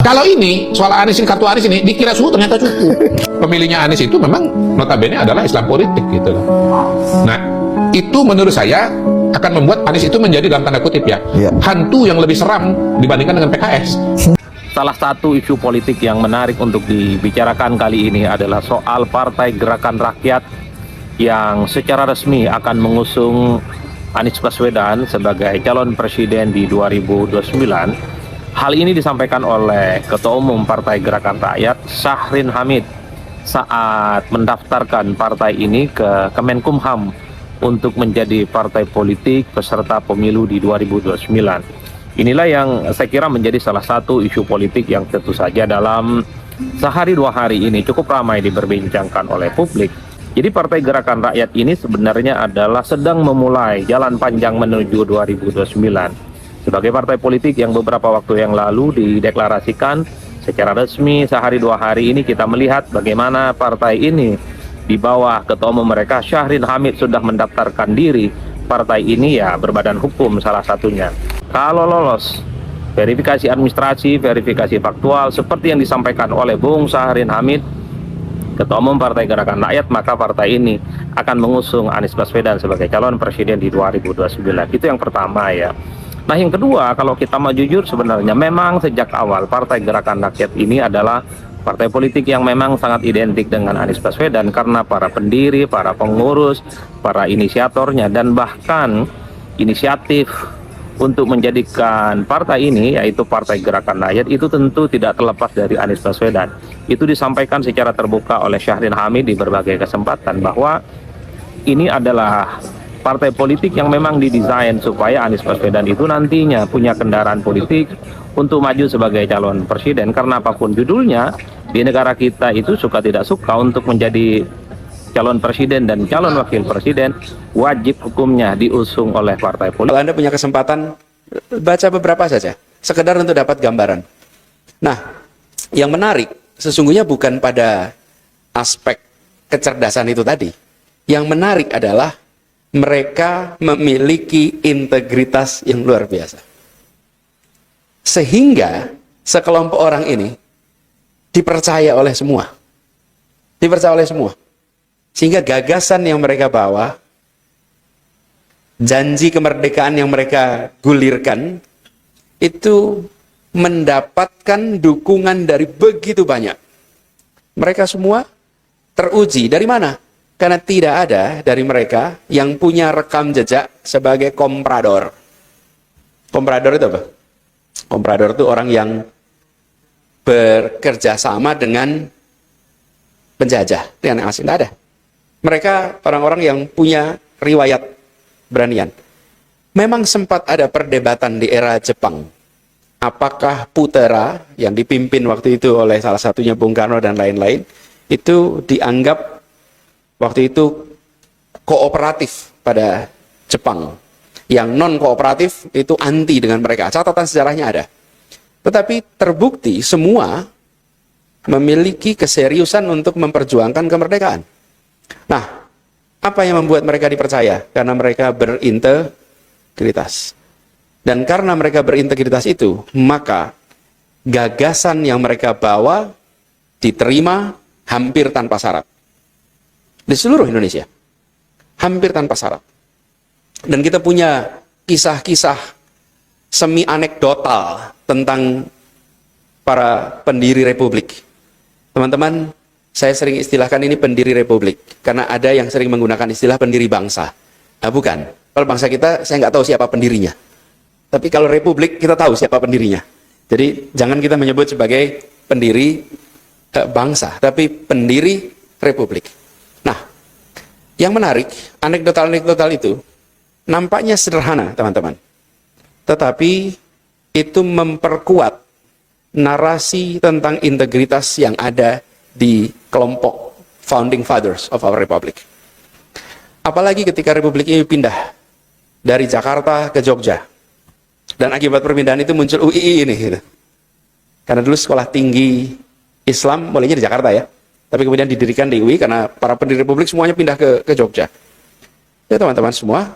Kalau ini soal Anies ini, kartu Anies ini dikira suhu, ternyata cukup. Pemilihnya Anies itu memang notabene adalah Islam politik gitu loh. Nah, itu menurut saya akan membuat Anies itu menjadi dalam tanda kutip ya, hantu yang lebih seram dibandingkan dengan PKS. Salah satu isu politik yang menarik untuk dibicarakan kali ini adalah soal Partai Gerakan Rakyat yang secara resmi akan mengusung Anies Baswedan sebagai calon presiden di 2029. Hal ini disampaikan oleh Ketua Umum Partai Gerakan Rakyat, Syahrin Hamid, saat mendaftarkan partai ini ke Kemenkumham untuk menjadi partai politik peserta pemilu di 2029. Inilah yang saya kira menjadi salah satu isu politik yang tentu saja dalam sehari dua hari ini cukup ramai diperbincangkan oleh publik. Jadi Partai Gerakan Rakyat ini sebenarnya adalah sedang memulai jalan panjang menuju 2029. Sebagai partai politik yang beberapa waktu yang lalu dideklarasikan secara resmi sehari dua hari ini, kita melihat bagaimana partai ini di bawah Ketua Umum mereka Syahrin Hamid sudah mendaftarkan diri. Partai ini ya berbadan hukum salah satunya. Kalau lolos verifikasi administrasi, verifikasi faktual seperti yang disampaikan oleh Bung Syahrin Hamid, Ketua Umum Partai Gerakan Rakyat, maka partai ini akan mengusung Anies Baswedan sebagai calon presiden di 2029. Itu yang pertama ya. Nah yang kedua, kalau kita mau jujur sebenarnya memang sejak awal Partai Gerakan Rakyat ini adalah partai politik yang memang sangat identik dengan Anies Baswedan karena para pendiri, para pengurus, para inisiatornya, dan bahkan inisiatif untuk menjadikan partai ini, yaitu Partai Gerakan Rakyat, itu tentu tidak terlepas dari Anies Baswedan. Itu disampaikan secara terbuka oleh Syahrin Hamid di berbagai kesempatan bahwa ini adalah partai politik yang memang didesain supaya Anies Baswedan itu nantinya punya kendaraan politik untuk maju sebagai calon presiden. Karena apapun judulnya, di negara kita itu suka tidak suka untuk menjadi calon presiden dan calon wakil presiden wajib hukumnya diusung oleh partai politik. Kalau Anda punya kesempatan, baca beberapa saja, sekedar untuk dapat gambaran. Nah, yang menarik sesungguhnya bukan pada aspek kecerdasan itu tadi. Yang menarik adalah mereka memiliki integritas yang luar biasa. Sehingga sekelompok orang ini dipercaya oleh semua. Dipercaya oleh semua. Sehingga gagasan yang mereka bawa, janji kemerdekaan yang mereka gulirkan, itu mendapatkan dukungan dari begitu banyak. Mereka semua teruji. Dari mana? Karena tidak ada dari mereka yang punya rekam jejak sebagai komprador. Komprador itu apa? Komprador itu orang yang bekerja sama dengan penjajah, dengan asing. Tidak ada. Mereka orang-orang yang punya riwayat beranian. Memang sempat ada perdebatan di era Jepang. Apakah Putera yang dipimpin waktu itu oleh salah satunya Bung Karno dan lain-lain, itu dianggap waktu itu kooperatif pada Jepang. Yang non-kooperatif itu anti dengan mereka. Catatan sejarahnya ada. Tetapi terbukti semua memiliki keseriusan untuk memperjuangkan kemerdekaan. Nah, apa yang membuat mereka dipercaya? Karena mereka berintegritas. Dan karena mereka berintegritas itu, maka gagasan yang mereka bawa diterima hampir tanpa syarat. Di seluruh Indonesia. Hampir tanpa syarat. Dan kita punya kisah-kisah semi anekdotal tentang para pendiri republik. Teman-teman, saya sering istilahkan ini pendiri republik, karena ada yang sering menggunakan istilah pendiri bangsa. Nah, bukan. Kalau bangsa kita, saya nggak tahu siapa pendirinya. Tapi kalau republik, kita tahu siapa pendirinya. Jadi, jangan kita menyebut sebagai pendiri bangsa, tapi pendiri republik. Nah, yang menarik, anekdotal-anekdotal itu nampaknya sederhana, teman-teman. Tetapi, itu memperkuat narasi tentang integritas yang ada di kelompok founding fathers of our republic. Apalagi ketika republik ini pindah dari Jakarta ke Jogja. Dan akibat perpindahan itu muncul UII ini. Gitu. Karena dulu sekolah tinggi Islam mulainya di Jakarta ya. Tapi kemudian didirikan di UI karena para pendiri republik semuanya pindah ke Jogja. Ya teman-teman semua,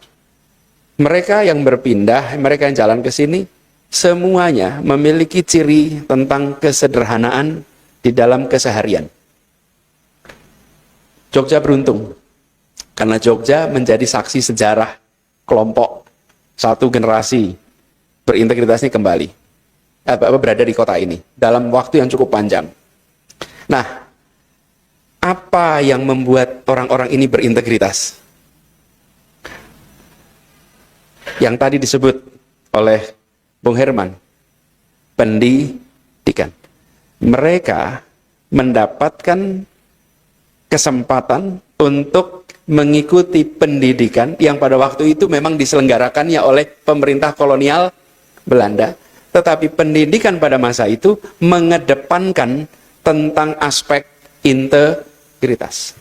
mereka yang berpindah, mereka yang jalan ke sini, semuanya memiliki ciri tentang kesederhanaan di dalam keseharian. Jogja beruntung, karena Jogja menjadi saksi sejarah kelompok satu generasi berintegritas ini kembali, berada di kota ini dalam waktu yang cukup panjang. Nah, apa yang membuat orang-orang ini berintegritas? Yang tadi disebut oleh Bung Herman, pendidikan. Mereka mendapatkan kesempatan untuk mengikuti pendidikan yang pada waktu itu memang diselenggarakannya oleh pemerintah kolonial Belanda, tetapi pendidikan pada masa itu mengedepankan tentang aspek integritas.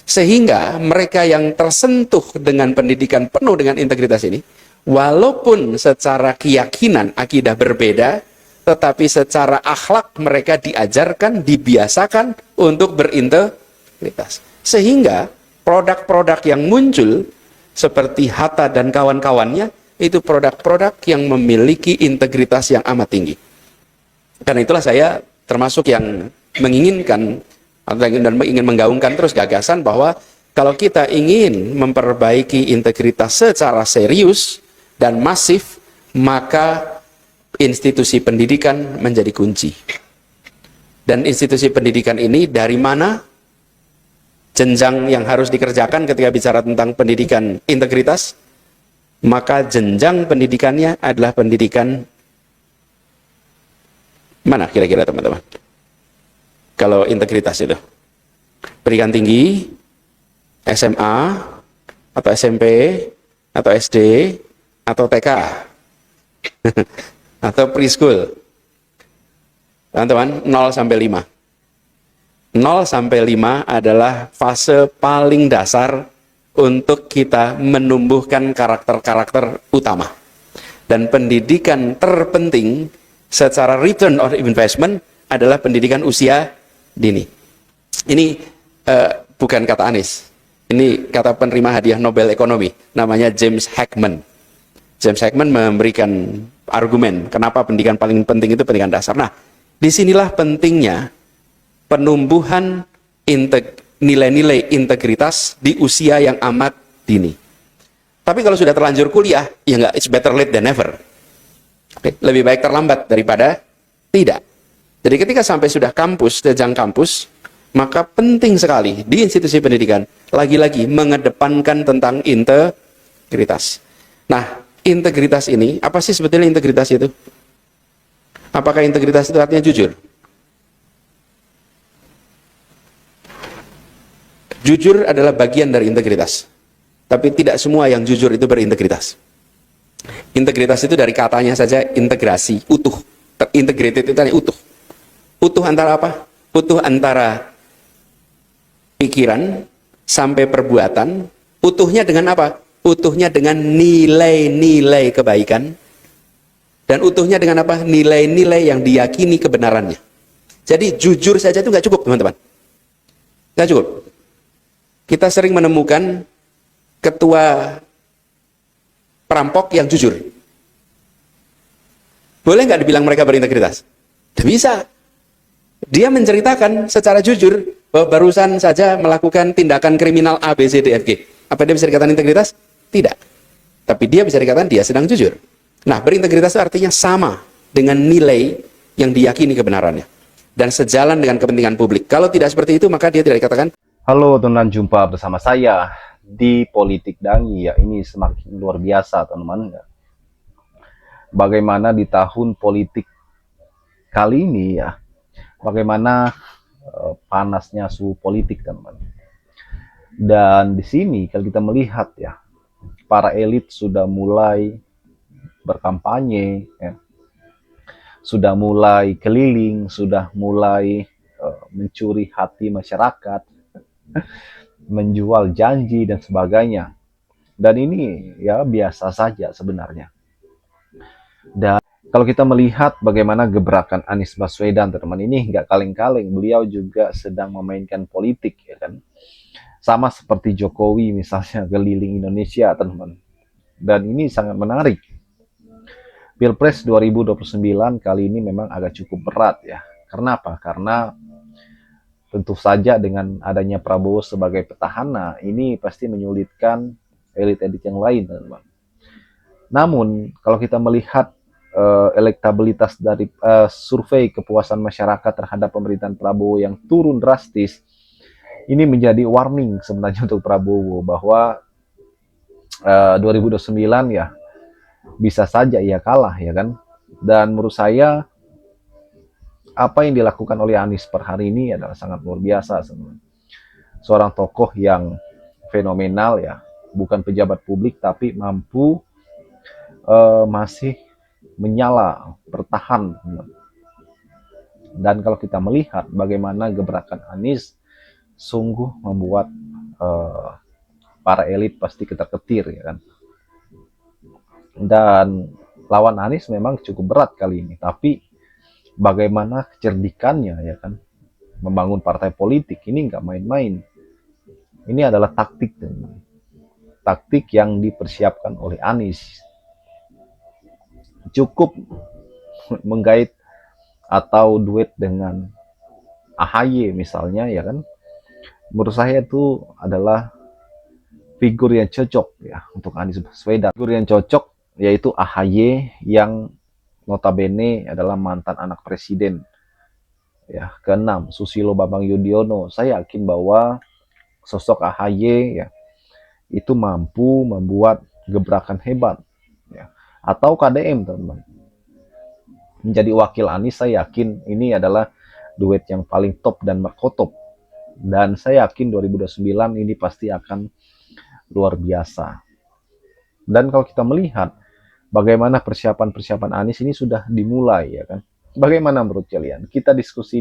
Sehingga mereka yang tersentuh dengan pendidikan penuh dengan integritas ini, walaupun secara keyakinan akidah berbeda, tetapi secara akhlak mereka diajarkan, dibiasakan untuk berintegritas. Sehingga produk-produk yang muncul seperti Hatta dan kawan-kawannya itu produk-produk yang memiliki integritas yang amat tinggi. Karena itulah saya termasuk yang menginginkan dan ingin menggaungkan terus gagasan bahwa kalau kita ingin memperbaiki integritas secara serius dan masif, maka institusi pendidikan menjadi kunci. Dan institusi pendidikan ini dari mana? Jenjang yang harus dikerjakan ketika bicara tentang pendidikan integritas, maka jenjang pendidikannya adalah pendidikan mana kira-kira teman-teman? Kalau integritas itu pendidikan tinggi, SMA, atau SMP, atau SD, atau TK, atau preschool. Teman-teman, 0 sampai 5. 0 sampai 5 adalah fase paling dasar untuk kita menumbuhkan karakter-karakter utama. Dan pendidikan terpenting secara return on investment adalah pendidikan usia dini. Ini bukan kata Anies. Ini kata penerima hadiah Nobel Ekonomi, namanya James Heckman. James Heckman memberikan argumen kenapa pendidikan paling penting itu pendidikan dasar. Nah, disinilah pentingnya penumbuhan nilai-nilai integritas di usia yang amat dini. Tapi kalau sudah terlanjur kuliah, ya nggak, it's better late than never. Oke, lebih baik terlambat daripada tidak. Jadi ketika sampai sudah kampus, jenjang kampus, maka penting sekali di institusi pendidikan lagi-lagi mengedepankan tentang integritas. Nah, integritas ini, apa sih sebetulnya integritas itu? Apakah integritas itu artinya jujur? Jujur adalah bagian dari integritas. Tapi tidak semua yang jujur itu berintegritas. Integritas itu dari katanya saja integrasi, utuh. Integrated itu tadi utuh. Utuh antara apa? Utuh antara pikiran sampai perbuatan. Utuhnya dengan apa? Utuhnya dengan nilai-nilai kebaikan. Dan utuhnya dengan apa? Nilai-nilai yang diyakini kebenarannya. Jadi jujur saja itu nggak cukup, teman-teman. Nggak cukup. Kita sering menemukan ketua perampok yang jujur. Boleh nggak dibilang mereka berintegritas? Tidak bisa. Dia menceritakan secara jujur bahwa barusan saja melakukan tindakan kriminal A, B, C, D, F, G. Apa dia bisa dikatakan integritas? Tidak. Tapi dia bisa dikatakan dia sedang jujur. Nah, berintegritas itu artinya sama dengan nilai yang diyakini kebenarannya. Dan sejalan dengan kepentingan publik. Kalau tidak seperti itu, maka dia tidak dikatakan. Halo teman-teman, jumpa bersama saya di Politik Dangi. Ya, ini semakin luar biasa teman-teman. Bagaimana di tahun politik kali ini ya, bagaimana panasnya suhu politik teman-teman. Dan di sini kalau kita melihat ya, para elit sudah mulai berkampanye, ya, sudah mulai keliling, sudah mulai mencuri hati masyarakat, menjual janji dan sebagainya. Dan ini ya biasa saja sebenarnya. Dan kalau kita melihat bagaimana gebrakan Anies Baswedan, teman-teman, ini nggak kaleng-kaleng. Beliau juga sedang memainkan politik, ya kan. Sama seperti Jokowi misalnya keliling Indonesia, teman-teman. Dan ini sangat menarik. Pilpres 2029 kali ini memang agak cukup berat ya. Karena apa? Karena tentu saja dengan adanya Prabowo sebagai petahana, ini pasti menyulitkan elit-elit yang lain, teman-teman. Namun, kalau kita melihat elektabilitas dari survei kepuasan masyarakat terhadap pemerintahan Prabowo yang turun drastis, ini menjadi warning sebenarnya untuk Prabowo bahwa 2029 ya bisa saja ia kalah ya kan. Dan menurut saya apa yang dilakukan oleh Anies per hari ini adalah sangat luar biasa sebenarnya. Seorang tokoh yang fenomenal ya, bukan pejabat publik tapi mampu masih menyala, bertahan. Dan kalau kita melihat bagaimana gebrakan Anies, sungguh membuat para elit pasti ketar-ketir ya kan. Dan lawan Anies memang cukup berat kali ini, tapi bagaimana kecerdikannya ya kan, membangun partai politik ini nggak main-main. Ini adalah taktik, taktik yang dipersiapkan oleh Anies. Cukup menggait atau duet dengan AHY misalnya ya kan, menurut saya itu adalah figur yang cocok ya untuk Anies Baswedan. Figur yang cocok yaitu AHY yang notabene adalah mantan anak presiden ya. Keenam, Susilo Bambang Yudhoyono. Saya yakin bahwa sosok AHY ya itu mampu membuat gebrakan hebat ya. Atau KDM, teman-teman, menjadi wakil Anies. Saya yakin ini adalah duet yang paling top dan berkotop, dan saya yakin 2029 ini pasti akan luar biasa. Dan kalau kita melihat bagaimana persiapan Anies ini sudah dimulai ya kan, bagaimana menurut kalian? Kita diskusi di